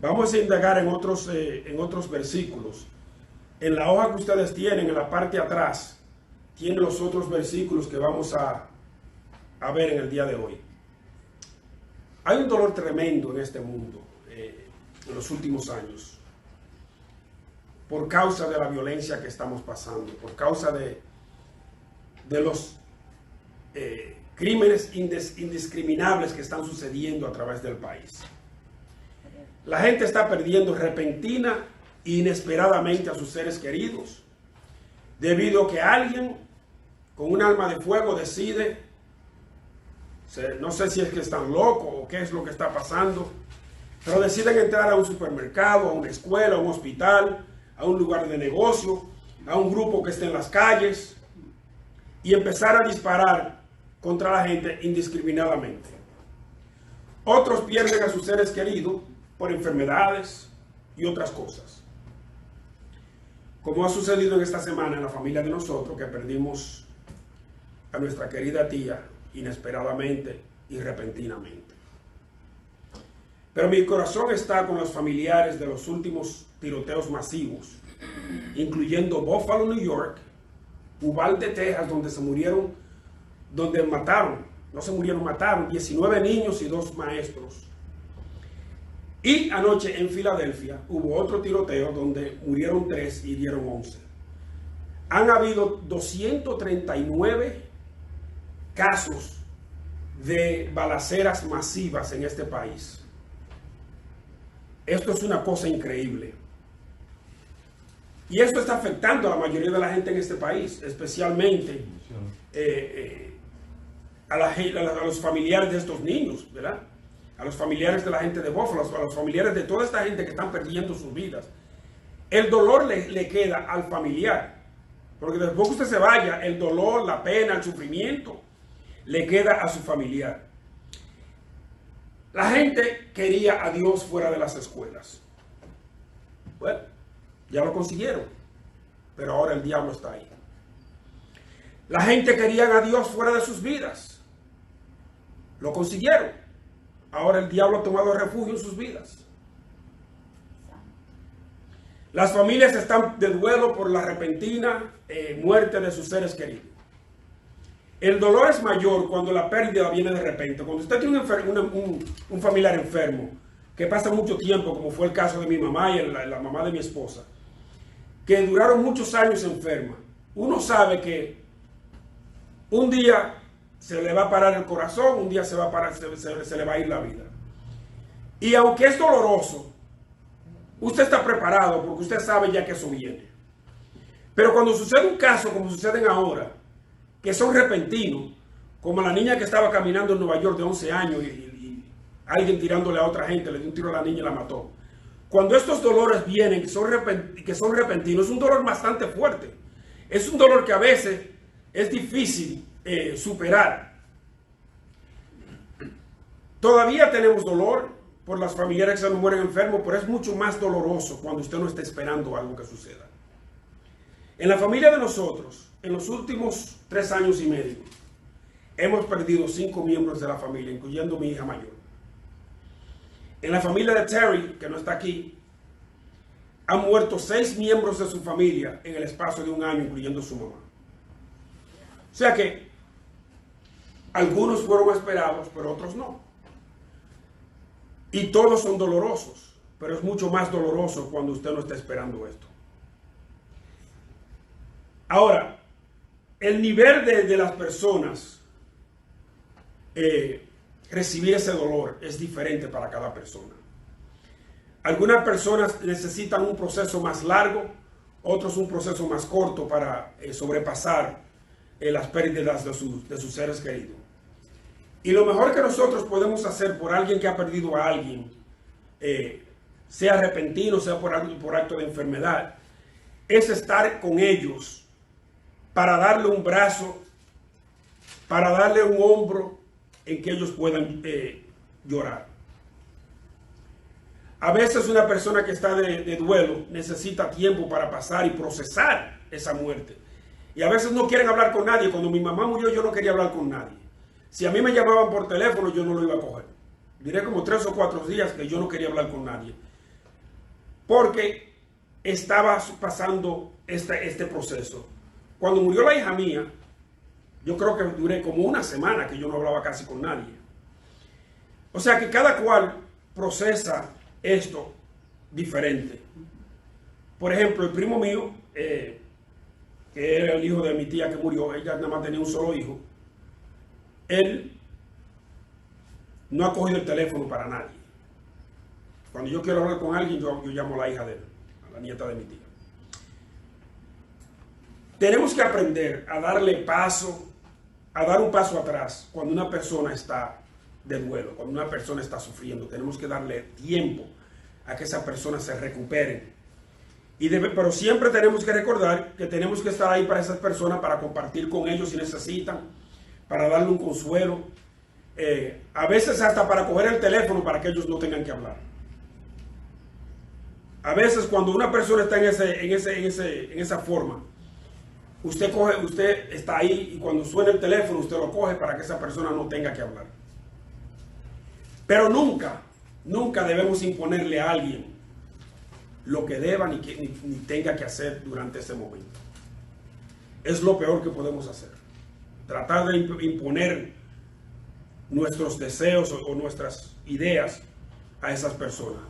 Vamos a indagar en otros versículos. En la hoja que ustedes tienen, en la parte de atrás, tienen los otros versículos que vamos a ver en el día de hoy. Hay un dolor tremendo en este mundo en los últimos años, por causa de la violencia que estamos pasando, por causa de los crímenes indiscriminables que están sucediendo a través del país. La gente está perdiendo repentina e inesperadamente a sus seres queridos, debido a que alguien con un arma de fuego decide, no sé si es que están locos o qué es lo que está pasando, pero deciden entrar a un supermercado, a una escuela, a un hospital, a un lugar de negocio, a un grupo que esté en las calles y empezar a disparar contra la gente indiscriminadamente. Otros pierden a sus seres queridos por enfermedades y otras cosas. Como ha sucedido en esta semana en la familia de nosotros, que perdimos a nuestra querida tía inesperadamente y repentinamente. Pero mi corazón está con los familiares de los últimos tiroteos masivos, incluyendo Buffalo, New York, Uvalde, Texas, donde mataron 19 niños y 2 maestros. Y anoche en Filadelfia hubo otro tiroteo donde murieron 3 y hirieron 11. Han habido 239 casos de balaceras masivas en este país. Esto es una cosa increíble. Y esto está afectando a la mayoría de la gente en este país, especialmente a los familiares de estos niños, ¿verdad? A los familiares de la gente de Buffalo, a los familiares de toda esta gente que están perdiendo sus vidas. El dolor le queda al familiar, porque después que usted se vaya, el dolor, la pena, el sufrimiento, le queda a su familiar. La gente quería a Dios fuera de las escuelas. Bueno, ya lo consiguieron, pero ahora el diablo está ahí. La gente quería a Dios fuera de sus vidas. Lo consiguieron. Ahora el diablo ha tomado refugio en sus vidas. Las familias están de duelo por la repentina muerte de sus seres queridos. El dolor es mayor cuando la pérdida viene de repente. Cuando usted tiene un familiar enfermo, que pasa mucho tiempo, como fue el caso de mi mamá y la mamá de mi esposa, que duraron muchos años enferma, uno sabe que un día se le va a parar el corazón, un día se le va a ir la vida. Y aunque es doloroso, usted está preparado porque usted sabe ya que eso viene. Pero cuando sucede un caso como suceden ahora, que son repentinos, como la niña que estaba caminando en Nueva York de 11 años y alguien tirándole a otra gente, le dio un tiro a la niña y la mató. Cuando estos dolores vienen, que son repentinos, es un dolor bastante fuerte. Es un dolor que a veces es difícil superar. Todavía tenemos dolor por las familiares que se nos mueren enfermos, pero es mucho más doloroso cuando usted no está esperando algo que suceda. En la familia de nosotros, en los últimos 3 años y medio, hemos perdido 5 miembros de la familia, incluyendo mi hija mayor. En la familia de Terry, que no está aquí, han muerto 6 miembros de su familia en el espacio de un año, incluyendo su mamá. O sea que algunos fueron esperados, pero otros no. Y todos son dolorosos, pero es mucho más doloroso cuando usted no está esperando esto. Ahora, el nivel de las personas recibir ese dolor es diferente para cada persona. Algunas personas necesitan un proceso más largo, otros un proceso más corto para sobrepasar las pérdidas de sus seres queridos. Y lo mejor que nosotros podemos hacer por alguien que ha perdido a alguien, sea repentino, sea por acto de enfermedad, es estar con ellos para darle un brazo, para darle un hombro en que ellos puedan llorar. A veces una persona que está de duelo necesita tiempo para pasar y procesar esa muerte. Y a veces no quieren hablar con nadie. Cuando mi mamá murió yo no quería hablar con nadie. Si a mí me llamaban por teléfono yo no lo iba a coger. Diré como 3 o 4 días que yo no quería hablar con nadie. porque estaba pasando este proceso. Cuando murió la hija mía, yo creo que duré como una semana que yo no hablaba casi con nadie. O sea que cada cual procesa esto diferente. Por ejemplo, el primo mío, que era el hijo de mi tía que murió, ella nada más tenía un solo hijo, él no ha cogido el teléfono para nadie. Cuando yo quiero hablar con alguien, yo llamo a la hija de él, a la nieta de mi tía. Tenemos que aprender a darle paso, a dar un paso atrás cuando una persona está de duelo, cuando una persona está sufriendo. Tenemos que darle tiempo a que esa persona se recupere. Pero siempre tenemos que recordar que tenemos que estar ahí para esas personas, para compartir con ellos si necesitan, para darle un consuelo. A veces hasta para coger el teléfono para que ellos no tengan que hablar. A veces cuando una persona está en esa forma, usted está ahí y cuando suena el teléfono usted lo coge para que esa persona no tenga que hablar. Pero nunca debemos imponerle a alguien lo que deba ni tenga que hacer durante ese momento. Es lo peor que podemos hacer. Tratar de imponer nuestros deseos o nuestras ideas a esas personas.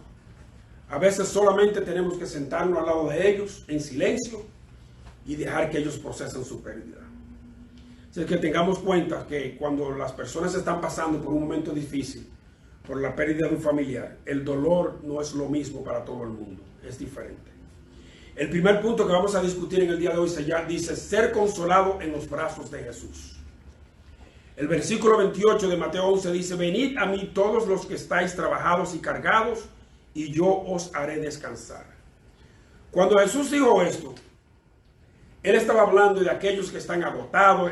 A veces solamente tenemos que sentarnos al lado de ellos en silencio y dejar que ellos procesen su pérdida. Así que tengamos cuenta que cuando las personas están pasando por un momento difícil, por la pérdida de un familiar, el dolor no es lo mismo para todo el mundo, es diferente. El primer punto que vamos a discutir en el día de hoy dice ser consolado en los brazos de Jesús. El versículo 28 de Mateo 11 dice: venid a mí todos los que estáis trabajados y cargados, y yo os haré descansar. Cuando Jesús dijo esto, Él estaba hablando de aquellos que están agotados,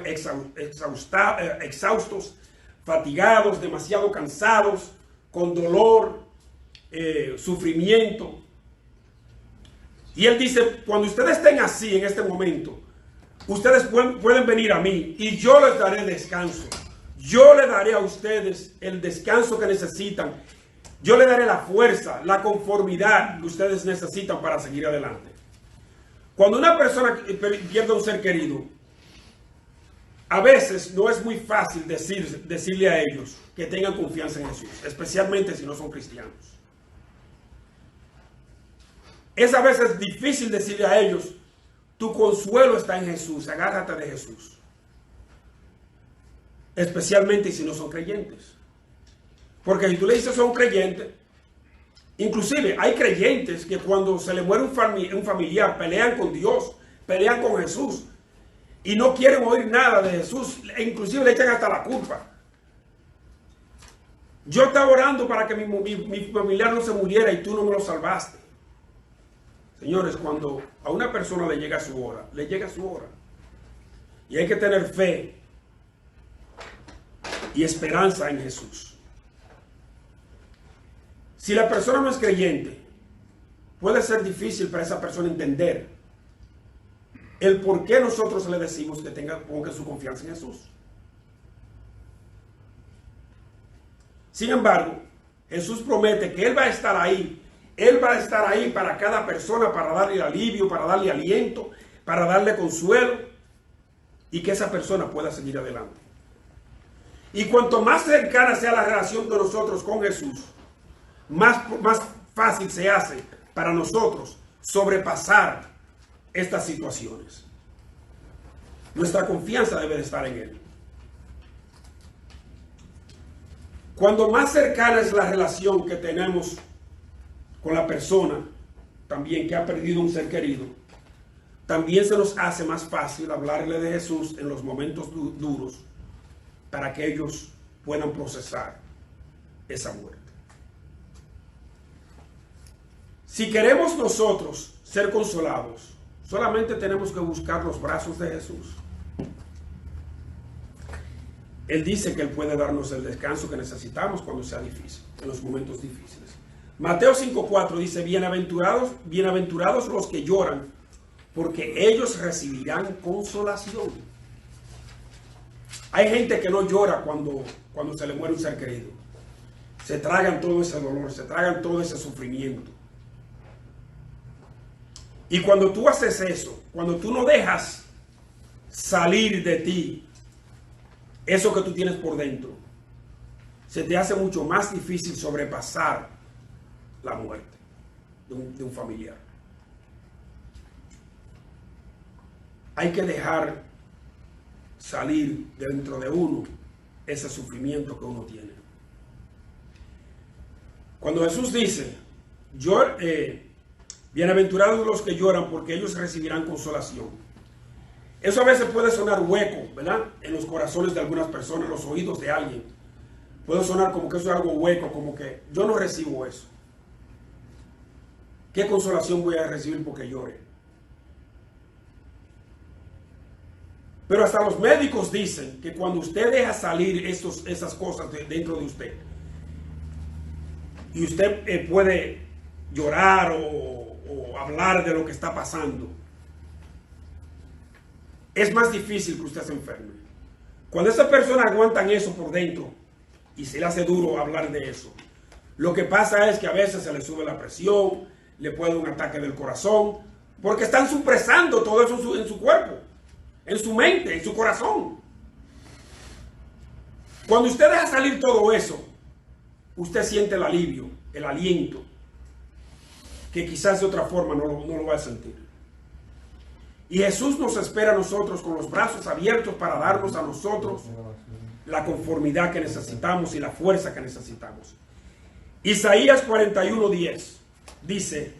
exhaustos, fatigados, demasiado cansados, con dolor, sufrimiento. Y Él dice, cuando ustedes estén así en este momento, ustedes pueden venir a mí y yo les daré descanso. Yo les daré a ustedes el descanso que necesitan. Yo les daré la fuerza, la conformidad que ustedes necesitan para seguir adelante. Cuando una persona pierde a un ser querido, a veces no es muy fácil decirle a ellos que tengan confianza en Jesús, especialmente si no son cristianos. Es a veces difícil decirle a ellos, tu consuelo está en Jesús, agárrate de Jesús. Especialmente si no son creyentes. Porque si tú le dices a un creyente, inclusive hay creyentes que cuando se le muere un familiar pelean con Dios, pelean con Jesús y no quieren oír nada de Jesús, e inclusive le echan hasta la culpa. Yo estaba orando para que mi familiar no se muriera y tú no me lo salvaste. Señores, cuando a una persona le llega su hora, le llega su hora. Y hay que tener fe y esperanza en Jesús. Si la persona no es creyente, puede ser difícil para esa persona entender el por qué nosotros le decimos que ponga su confianza en Jesús. Sin embargo, Jesús promete que Él va a estar ahí. Él va a estar ahí para cada persona, para darle alivio, para darle aliento, para darle consuelo y que esa persona pueda seguir adelante. Y cuanto más cercana sea la relación de nosotros con Jesús, más fácil se hace para nosotros sobrepasar estas situaciones. Nuestra confianza debe de estar en Él. Cuando más cercana es la relación que tenemos con la persona también que ha perdido un ser querido, también se nos hace más fácil hablarle de Jesús en los momentos duros para que ellos puedan procesar esa muerte. Si queremos nosotros ser consolados, solamente tenemos que buscar los brazos de Jesús. Él dice que Él puede darnos el descanso que necesitamos cuando sea difícil, en los momentos difíciles. Mateo 5:4 dice, bienaventurados los que lloran, porque ellos recibirán consolación. Hay gente que no llora cuando se le muere un ser querido. Se tragan todo ese dolor, se tragan todo ese sufrimiento. Y cuando tú haces eso, cuando tú no dejas salir de ti eso que tú tienes por dentro, se te hace mucho más difícil sobrepasar la muerte de un familiar. Hay que dejar salir dentro de uno ese sufrimiento que uno tiene. Cuando Jesús dice, bienaventurados los que lloran porque ellos recibirán consolación. Eso a veces puede sonar hueco, ¿verdad? En los corazones de algunas personas, en los oídos de alguien. Puede sonar como que eso es algo hueco, como que yo no recibo eso. ¿Qué consolación voy a recibir porque llore? Pero hasta los médicos dicen que cuando usted deja salir esas cosas dentro de usted, y usted puede llorar o hablar de lo que está pasando, es más difícil que usted se enferme. Cuando esas personas aguantan eso por dentro y se le hace duro hablar de eso, lo que pasa es que a veces se le sube la presión, le puede dar un ataque del corazón, porque están supresando todo eso en su cuerpo, en su mente, en su corazón. Cuando usted deja salir todo eso, usted siente el alivio, el aliento, que quizás de otra forma no lo va a sentir. Y Jesús nos espera a nosotros con los brazos abiertos para darnos a nosotros la conformidad que necesitamos y la fuerza que necesitamos. Isaías 41:10 dice,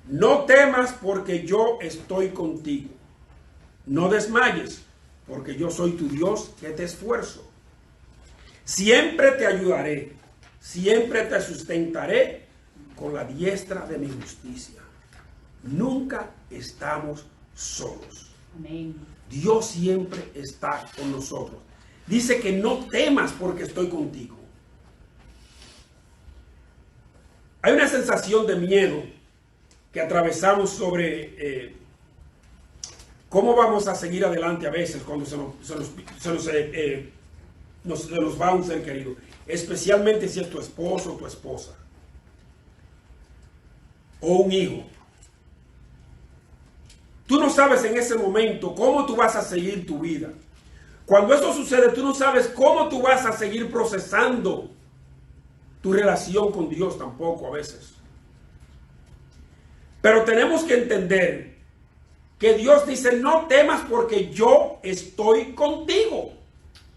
no temas porque yo estoy contigo. No desmayes porque yo soy tu Dios que te esfuerzo. Siempre te ayudaré, siempre te sustentaré con la diestra de mi justicia. Nunca estamos solos. Amén. Dios siempre está con nosotros. Dice que no temas porque estoy contigo. Hay una sensación de miedo que atravesamos sobre cómo vamos a seguir adelante a veces cuando se nos va un ser querido, especialmente si es tu esposo o tu esposa o un hijo. Tú no sabes en ese momento cómo tú vas a seguir tu vida. Cuando eso sucede, tú no sabes cómo tú vas a seguir procesando tu relación con Dios tampoco a veces. Pero tenemos que entender que Dios dice, no temas porque yo estoy contigo.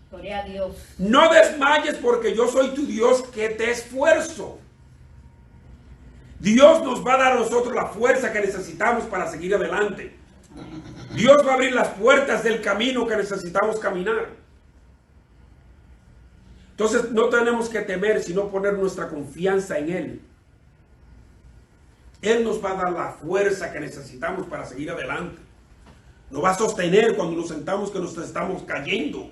Gloria a Dios. No desmayes porque yo soy tu Dios que te esfuerzo. Dios nos va a dar a nosotros la fuerza que necesitamos para seguir adelante. Dios va a abrir las puertas del camino que necesitamos caminar. Entonces no tenemos que temer, sino poner nuestra confianza en Él. Él nos va a dar la fuerza que necesitamos para seguir adelante. Nos va a sostener cuando nos sentamos que nos estamos cayendo.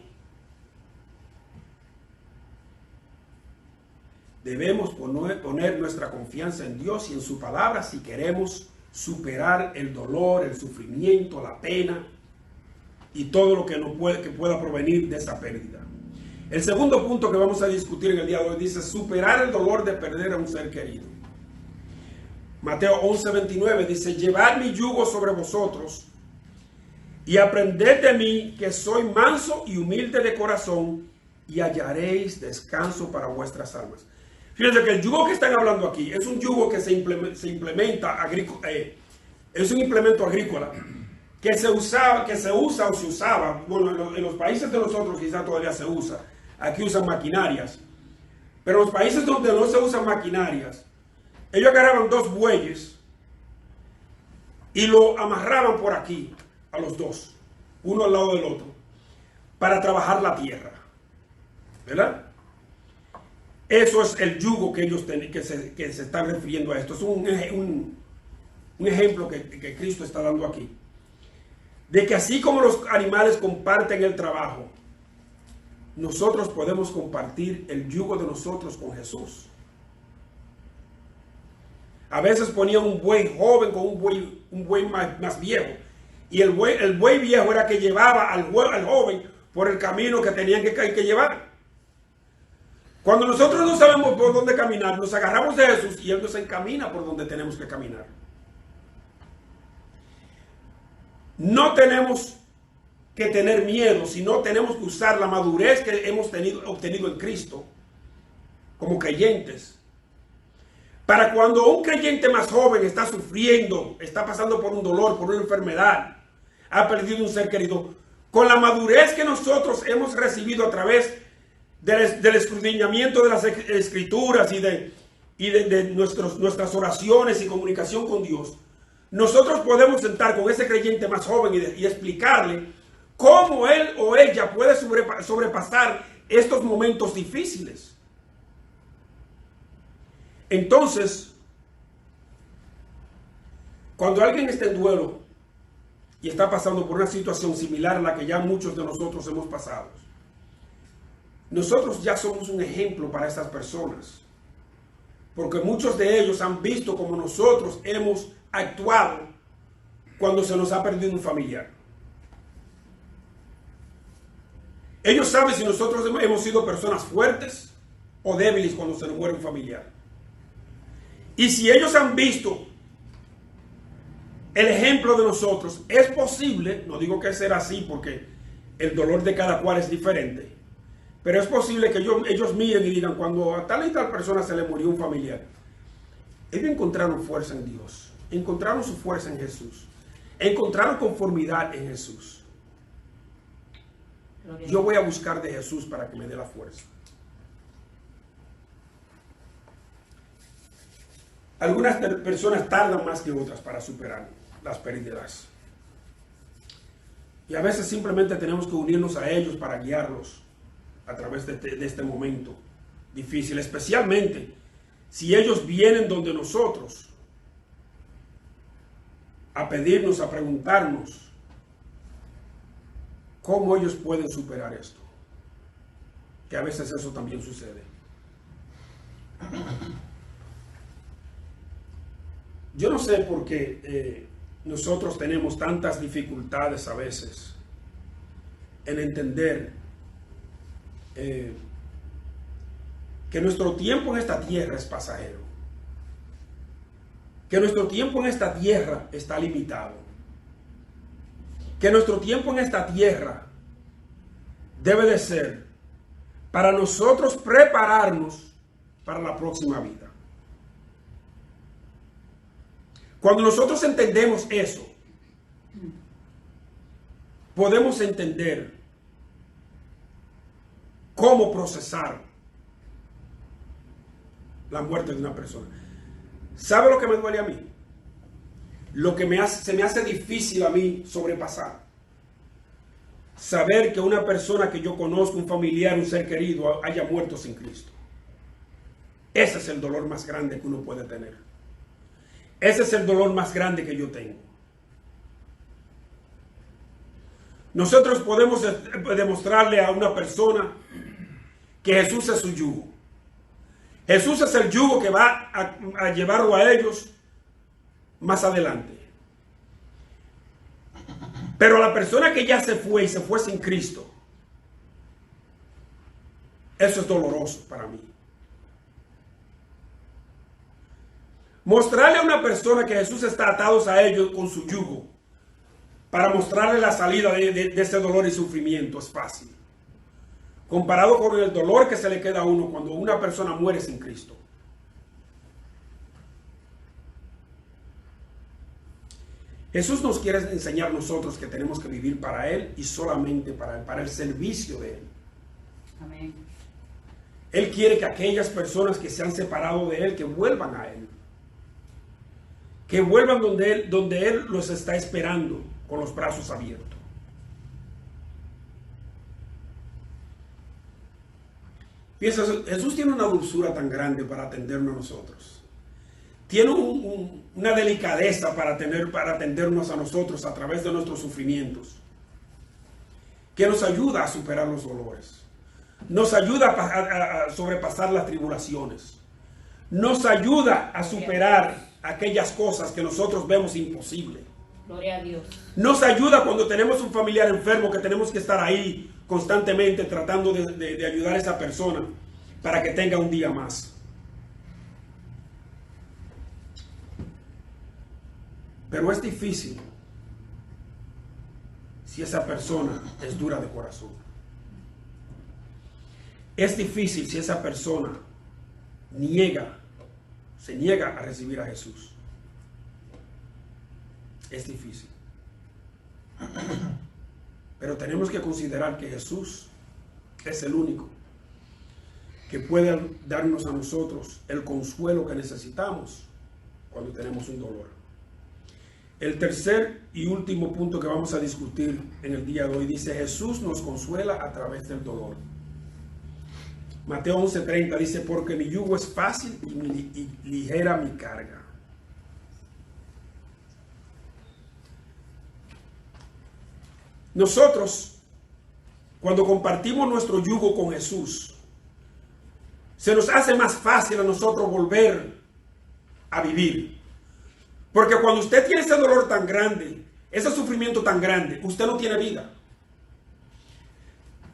Debemos poner nuestra confianza en Dios y en su palabra si queremos superar el dolor, el sufrimiento, la pena y todo lo que pueda provenir de esa pérdida. El segundo punto que vamos a discutir en el día de hoy dice superar el dolor de perder a un ser querido. Mateo 11:29 dice, llevad mi yugo sobre vosotros y aprended de mí que soy manso y humilde de corazón y hallaréis descanso para vuestras almas. Fíjense que el yugo que están hablando aquí es un yugo que se implementa es un implemento agrícola que se usa o se usaba, bueno, en los países de nosotros quizás todavía se usa, aquí usan maquinarias, pero en los países donde no se usan maquinarias, ellos agarraban dos bueyes y lo amarraban por aquí a los dos, uno al lado del otro, para trabajar la tierra, ¿verdad? Eso es el yugo que ellos que se están refiriendo a esto. Es un ejemplo que Cristo está dando aquí. De que así como los animales comparten el trabajo, nosotros podemos compartir el yugo de nosotros con Jesús. A veces ponían un buey joven con un buey más viejo. Y el buey viejo era que llevaba al joven por el camino que tenían que llevar. Cuando nosotros no sabemos por dónde caminar, nos agarramos de Jesús y Él nos encamina por donde tenemos que caminar. No tenemos que tener miedo, sino tenemos que usar la madurez que hemos obtenido en Cristo como creyentes. Para cuando un creyente más joven está sufriendo, está pasando por un dolor, por una enfermedad, ha perdido un ser querido, con la madurez que nosotros hemos recibido a través del escudriñamiento de las escrituras y de nuestras oraciones y comunicación con Dios, nosotros podemos sentar con ese creyente más joven y explicarle cómo él o ella puede sobrepasar estos momentos difíciles. Entonces, cuando alguien está en duelo y está pasando por una situación similar a la que ya muchos de nosotros hemos pasado, nosotros ya somos un ejemplo para estas personas, porque muchos de ellos han visto cómo nosotros hemos actuado cuando se nos ha perdido un familiar. Ellos saben si nosotros hemos sido personas fuertes o débiles cuando se nos muere un familiar. Y si ellos han visto el ejemplo de nosotros, es posible, no digo que será así porque el dolor de cada cual es diferente, pero es posible que ellos miren y digan, cuando a tal y tal persona se le murió un familiar, ellos encontraron fuerza en Dios, encontraron su fuerza en Jesús, encontraron conformidad en Jesús. Yo voy a buscar de Jesús para que me dé la fuerza. Algunas personas tardan más que otras para superar las pérdidas. Y a veces simplemente tenemos que unirnos a ellos para guiarlos a través de este momento difícil. Especialmente si ellos vienen donde nosotros a pedirnos, a preguntarnos cómo ellos pueden superar esto. Que a veces eso también sucede. Yo no sé por qué nosotros tenemos tantas dificultades a veces en entender que nuestro tiempo en esta tierra es pasajero, que nuestro tiempo en esta tierra está limitado, que nuestro tiempo en esta tierra debe de ser para nosotros prepararnos para la próxima vida. Cuando nosotros entendemos eso, podemos entender cómo procesar la muerte de una persona. ¿Sabe lo que me duele a mí? Lo que se me hace difícil a mí sobrepasar. Saber que una persona que yo conozco, un familiar, un ser querido, haya muerto sin Cristo. Ese es el dolor más grande que uno puede tener. Ese es el dolor más grande que yo tengo. Nosotros podemos demostrarle a una persona que Jesús es su yugo. Jesús es el yugo que va a llevarlo a ellos más adelante. Pero la persona que ya se fue y se fue sin Cristo, eso es doloroso para mí. Mostrarle a una persona que Jesús está atado a ellos con su yugo, para mostrarle la salida de ese dolor y sufrimiento, es fácil. Comparado con el dolor que se le queda a uno cuando una persona muere sin Cristo. Jesús nos quiere enseñar a nosotros que tenemos que vivir para Él y solamente para Él, para el servicio de Él. Amén. Él quiere que aquellas personas que se han separado de Él, que vuelvan a Él. Que vuelvan donde Él los está esperando con los brazos abiertos. Piensa, Jesús tiene una dulzura tan grande para atendernos a nosotros. Tiene una delicadeza para atendernos a nosotros a través de nuestros sufrimientos. Que nos ayuda a superar los dolores. Nos ayuda a sobrepasar las tribulaciones. Nos ayuda a superar aquellas cosas que nosotros vemos imposibles. Gloria a Dios. Nos ayuda cuando tenemos un familiar enfermo que tenemos que estar ahí constantemente tratando de ayudar a esa persona para que tenga un día más. Pero es difícil si esa persona es dura de corazón. Es difícil si esa persona se niega a recibir a Jesús. Es difícil. Pero tenemos que considerar que Jesús es el único que puede darnos a nosotros el consuelo que necesitamos cuando tenemos un dolor. El tercer y último punto que vamos a discutir en el día de hoy dice: Jesús nos consuela a través del dolor. Mateo 11:30 dice: porque mi yugo es fácil y ligera mi carga. Nosotros, cuando compartimos nuestro yugo con Jesús, se nos hace más fácil a nosotros volver a vivir. Porque cuando usted tiene ese dolor tan grande, ese sufrimiento tan grande, usted no tiene vida.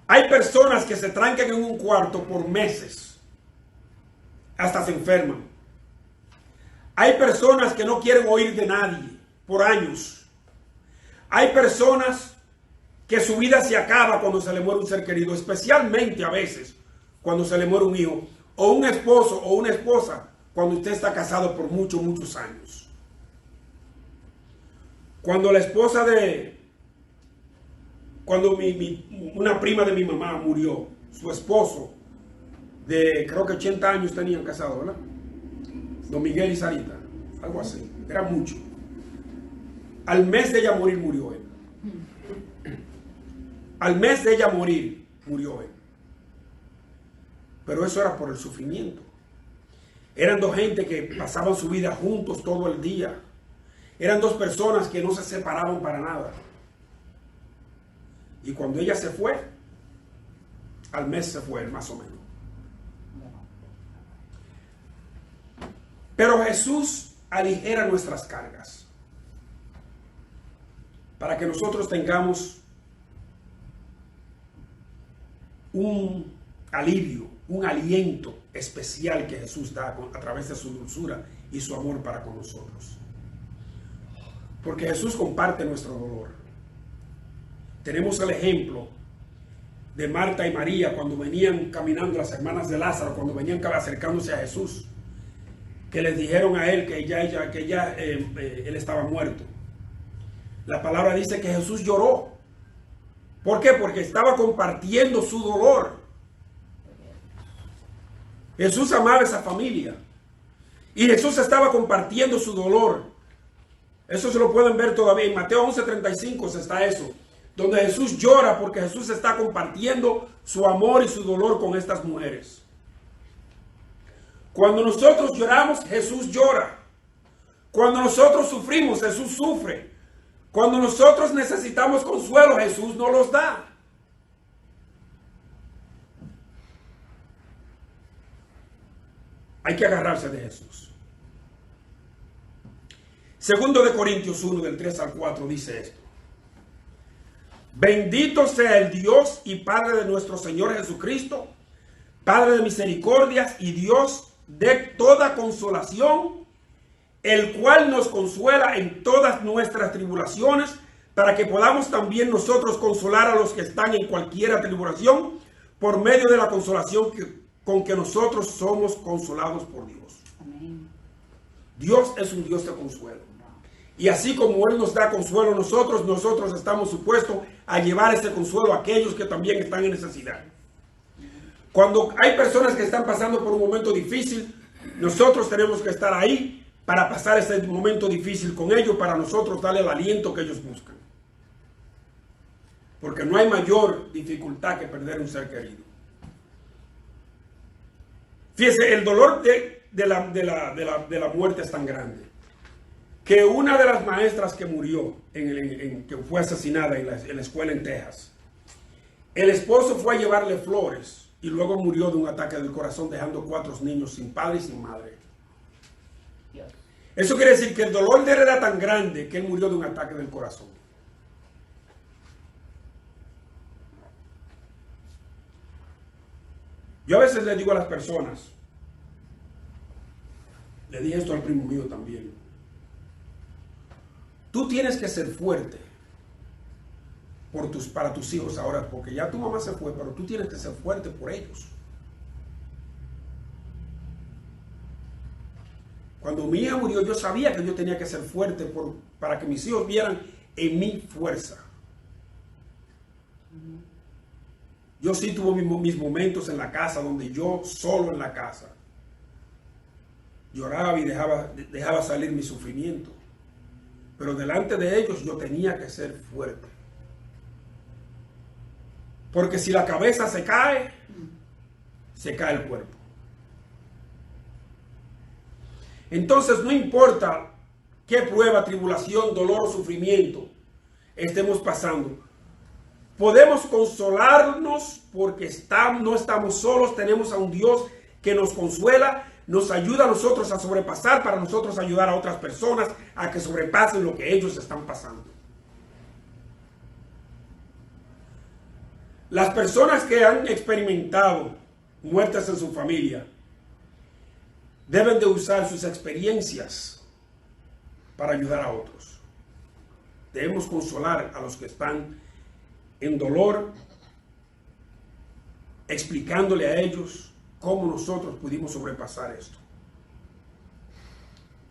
Hay personas que se trancan en un cuarto por meses, hasta se enferman. Hay personas que no quieren oír de nadie por años. Hay personas que su vida se acaba cuando se le muere un ser querido, especialmente a veces cuando se le muere un hijo, o un esposo o una esposa, cuando usted está casado por muchos años. Cuando la esposa cuando una prima de mi mamá murió, su esposo, creo que 80 años tenían casado, ¿verdad? Don Miguel y Sarita, algo así, era mucho. Al mes de ella morir murió él. Al mes de ella morir murió él. Pero eso era por el sufrimiento. Eran dos gente que pasaban su vida juntos todo el día. Eran dos personas que no se separaban para nada. Y cuando ella se fue, al mes se fue, más o menos. Pero Jesús aligera nuestras cargas para que nosotros tengamos un alivio, un aliento especial que Jesús da a través de su dulzura y su amor para con nosotros. Porque Jesús comparte nuestro dolor. Tenemos el ejemplo de Marta y María cuando venían caminando, las hermanas de Lázaro, cuando venían acercándose a Jesús, que les dijeron a él que él estaba muerto. La palabra dice que Jesús lloró. ¿Por qué? Porque estaba compartiendo su dolor. Jesús amaba a esa familia y Jesús estaba compartiendo su dolor. Eso se lo pueden ver todavía en Mateo 11:35, está eso, donde Jesús llora porque Jesús está compartiendo su amor y su dolor con estas mujeres. Cuando nosotros lloramos, Jesús llora. Cuando nosotros sufrimos, Jesús sufre. Cuando nosotros necesitamos consuelo, Jesús nos los da. Hay que agarrarse de Jesús. Segundo de Corintios 1, del 3 al 4, dice esto: bendito sea el Dios y Padre de nuestro Señor Jesucristo, Padre de misericordias y Dios de toda consolación, el cual nos consuela en todas nuestras tribulaciones, para que podamos también nosotros consolar a los que están en cualquier tribulación, por medio de la consolación con que nosotros somos consolados por Dios. Amén. Dios es un Dios de consuelo. Y así como Él nos da consuelo a nosotros estamos supuestos a llevar ese consuelo a aquellos que también están en necesidad. Cuando hay personas que están pasando por un momento difícil, nosotros tenemos que estar ahí para pasar ese momento difícil con ellos, para nosotros darle el aliento que ellos buscan. Porque no hay mayor dificultad que perder un ser querido. Fíjese, el dolor de la muerte es tan grande que una de las maestras que murió, que fue asesinada en la escuela en Texas, el esposo fue a llevarle flores y luego murió de un ataque del corazón, dejando 4 niños sin padre y sin madre. Dios. Eso quiere decir que el dolor de él era tan grande que él murió de un ataque del corazón. Yo a veces le digo a las personas, le dije esto al primo mío también: tú tienes que ser fuerte para tus hijos ahora, porque ya tu mamá se fue, pero tú tienes que ser fuerte por ellos. Cuando mi hija murió, yo sabía que yo tenía que ser fuerte para que mis hijos vieran en mi fuerza. Yo sí tuve mis momentos en la casa donde yo solo en la casa lloraba y dejaba salir mi sufrimiento. Pero delante de ellos yo tenía que ser fuerte. Porque si la cabeza se cae el cuerpo. Entonces no importa qué prueba, tribulación, dolor o sufrimiento estemos pasando. Podemos consolarnos porque no estamos solos, tenemos a un Dios que nos consuela, nos ayuda a nosotros a sobrepasar, para nosotros ayudar a otras personas a que sobrepasen lo que ellos están pasando. Las personas que han experimentado muertes en su familia deben de usar sus experiencias para ayudar a otros. Debemos consolar a los que están en dolor, explicándole a ellos cómo nosotros pudimos sobrepasar esto.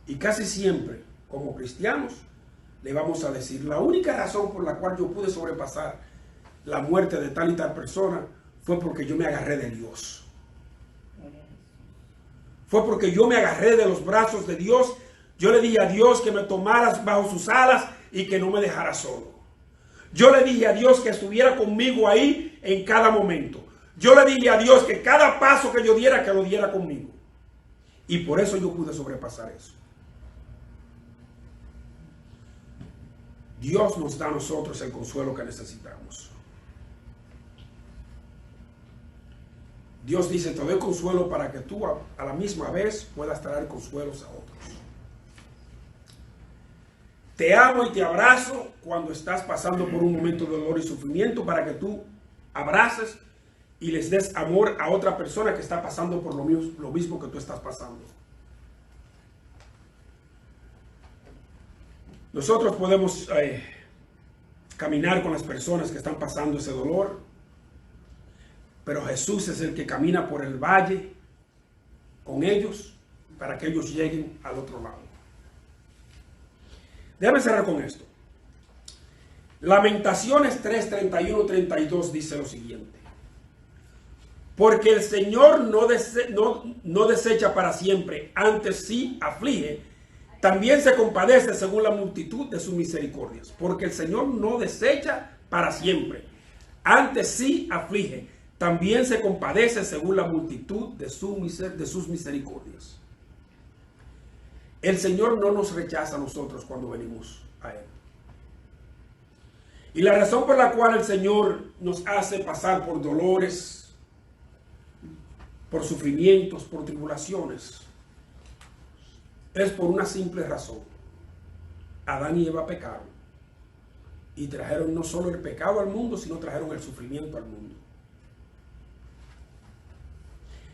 Y casi siempre, como cristianos, le vamos a decir, la única razón por la cual yo pude sobrepasar la muerte de tal y tal persona fue porque yo me agarré de Dios. Fue porque yo me agarré de los brazos de Dios. Yo le dije a Dios que me tomara bajo sus alas y que no me dejara solo. Yo le dije a Dios que estuviera conmigo ahí en cada momento. Yo le dije a Dios que cada paso que yo diera, que lo diera conmigo. Y por eso yo pude sobrepasar eso. Dios nos da a nosotros el consuelo que necesitamos. Dios dice, te doy consuelo para que tú a la misma vez puedas traer consuelos a otros. Te amo y te abrazo cuando estás pasando por un momento de dolor y sufrimiento, para que tú abraces y les des amor a otra persona que está pasando por lo mismo que tú estás pasando. Nosotros podemos caminar con las personas que están pasando ese dolor, pero Jesús es el que camina por el valle con ellos para que ellos lleguen al otro lado. Déjame cerrar con esto. Lamentaciones 3:31-32 dice lo siguiente. Porque el Señor no desecha para siempre, antes sí aflige, también se compadece según la multitud de sus misericordias. Porque el Señor no desecha para siempre, antes sí aflige, también se compadece según la multitud de sus misericordias. El Señor no nos rechaza a nosotros cuando venimos a Él. Y la razón por la cual el Señor nos hace pasar por dolores, por sufrimientos, por tribulaciones, es por una simple razón. Adán y Eva pecaron y trajeron no solo el pecado al mundo, sino trajeron el sufrimiento al mundo.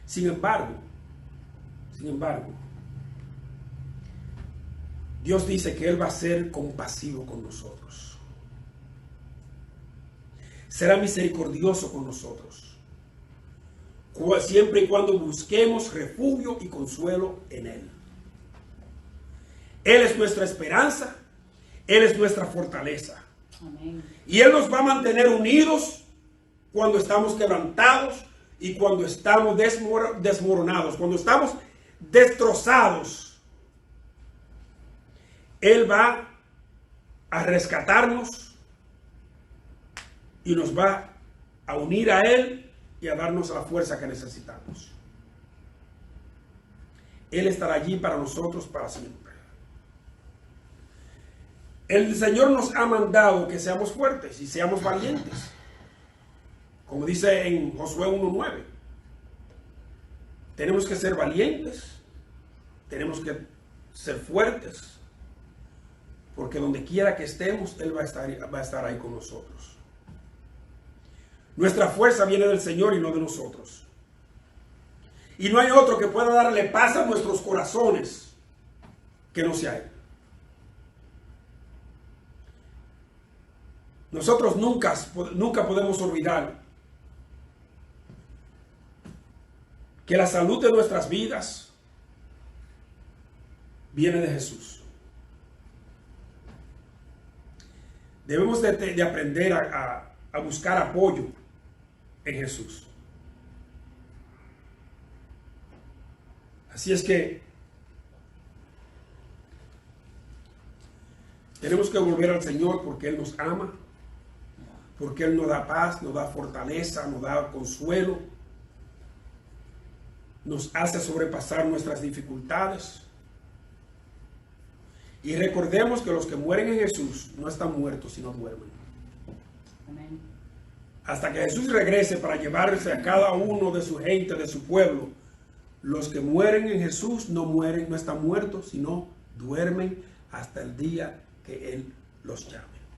Sin embargo, Dios dice que Él va a ser compasivo con nosotros. Será misericordioso con nosotros, siempre y cuando busquemos refugio y consuelo en Él. Él es nuestra esperanza, Él es nuestra fortaleza. Amén. Y Él nos va a mantener unidos cuando estamos quebrantados y cuando estamos desmoronados, cuando estamos destrozados. Él va a rescatarnos y nos va a unir a Él y a darnos la fuerza que necesitamos. Él estará allí para nosotros para siempre. El Señor nos ha mandado que seamos fuertes y seamos valientes. Como dice en Josué 1:9. Tenemos que ser valientes. Tenemos que ser fuertes. Porque donde quiera que estemos, Él va a estar ahí con nosotros. Nuestra fuerza viene del Señor y no de nosotros. Y no hay otro que pueda darle paz a nuestros corazones que no sea Él. Nosotros nunca podemos olvidar que la salud de nuestras vidas viene de Jesús. Debemos de aprender a buscar apoyo en Jesús. Así es que tenemos que volver al Señor porque Él nos ama, porque Él nos da paz, nos da fortaleza, nos da consuelo, nos hace sobrepasar nuestras dificultades. Y recordemos que los que mueren en Jesús no están muertos, sino duermen. Amén. Hasta que Jesús regrese para llevarse a cada uno de su gente, de su pueblo, los que mueren en Jesús no mueren, no están muertos, sino duermen hasta el día que Él los llame.